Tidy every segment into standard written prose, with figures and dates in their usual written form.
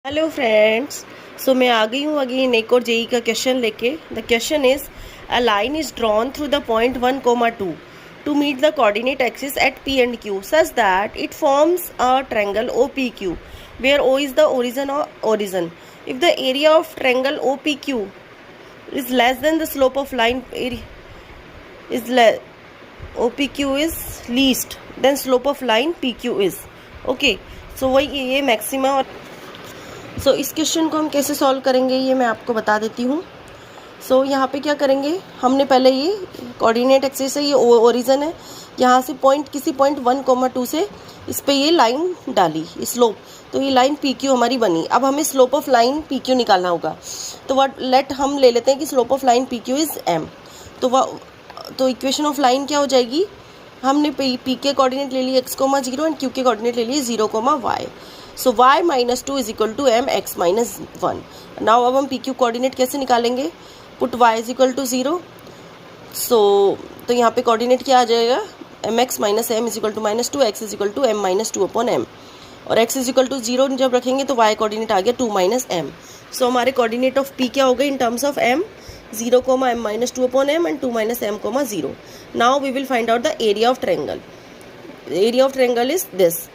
Hello friends. सो मैं आ गई हूँ अगेन एक और जेई का क्वेश्चन लेके। The question is a line is drawn through the point 1, 2 to meet the coordinate axis at P and Q such that it forms a triangle OPQ where O is the origin. If the area of triangle OPQ is less than the slope of line OPQ is least, then slope of line PQ is okay. सो वही ये maxima और इस question को हम कैसे solve करेंगे ये मैं आपको बता देती हूँ। यहाँ पे क्या करेंगे, हमने पहले ये कोऑर्डिनेट एक्सिस है, ये ओरिजिन है, यहाँ से किसी पॉइंट 1, 2 से इस पे ये लाइन डाली स्लोप, तो ये लाइन PQ हमारी बनी। अब हमें स्लोप ऑफ लाइन PQ निकालना होगा। तो हम ले लेते हैं कि slope of line PQ is M। तो इक्वेशन ऑफ लाइन क्या हो जाएगी, हमने P के कोऑर्डिनेट ले लिए x,0 एंड Q के कोऑर्डिनेट ले लिए 0,y। सो y - 2 = m x - 1। नाउ अब हम PQ कोऑर्डिनेट कैसे निकालेंगे, पुट y = 0। तो यहाँ पे कोऑर्डिनेट क्या आ जाएगा, mx - m = -2, x = m - 2/m, और x = 0 जब रखेंगे तो y कोऑर्डिनेट आ गया 2 - m। सो हमारे कोऑर्डिनेट ऑफ P क्या हो गए in terms of m, 0, m - 2/m and 2 - m, 0। Now we will find out the area of triangle. Area of triangle is this.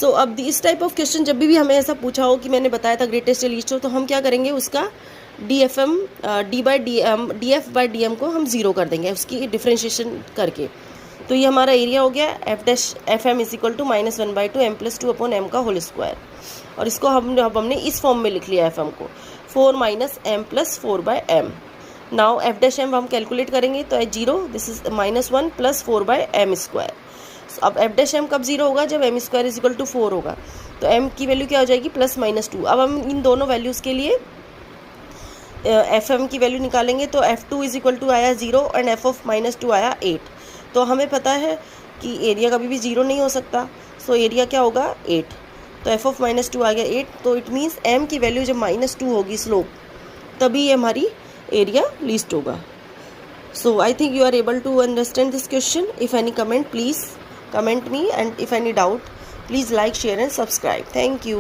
अब इस टाइप ऑफ क्वेश्चन जब भी हमें ऐसा पूछा हो कि मैंने बताया था ग्रेटेस्ट लीस्ट हो, तो हम क्या करेंगे, उसका DF बाई DM को हम 0 कर देंगे उसकी डिफ्रेंशिएशन करके। तो ये हमारा एरिया हो गया FM = -1/2 m + 2/m का होल स्क्वायर। और इसको हमने इस फॉर्म में लिख लिया FM को 4 - m + 4/m। नाउ F' हम कैलकुलेट करेंगे तो 0, दिस इज -1 + 4/m²। अब F' कब 0 होगा, जब m² = 4 होगा। तो m की वैल्यू क्या हो जाएगी, +-2। अब हम इन दोनों वैल्यूज़ के लिए FM की वैल्यू निकालेंगे। तो F2 = आया 0 एंड F of -2 आया 8। तो हमें पता है कि एरिया कभी भी 0 नहीं हो सकता। एरिया क्या होगा 8। तो F of -2 आ गया 8। तो इट मीन्स m की वैल्यू जब -2 होगी स्लोप, तभी ये हमारी एरिया लीस्ट होगा। I think you are able to understand this question. If any comment, please comment me, and if any doubt, please like, share and subscribe. Thank you.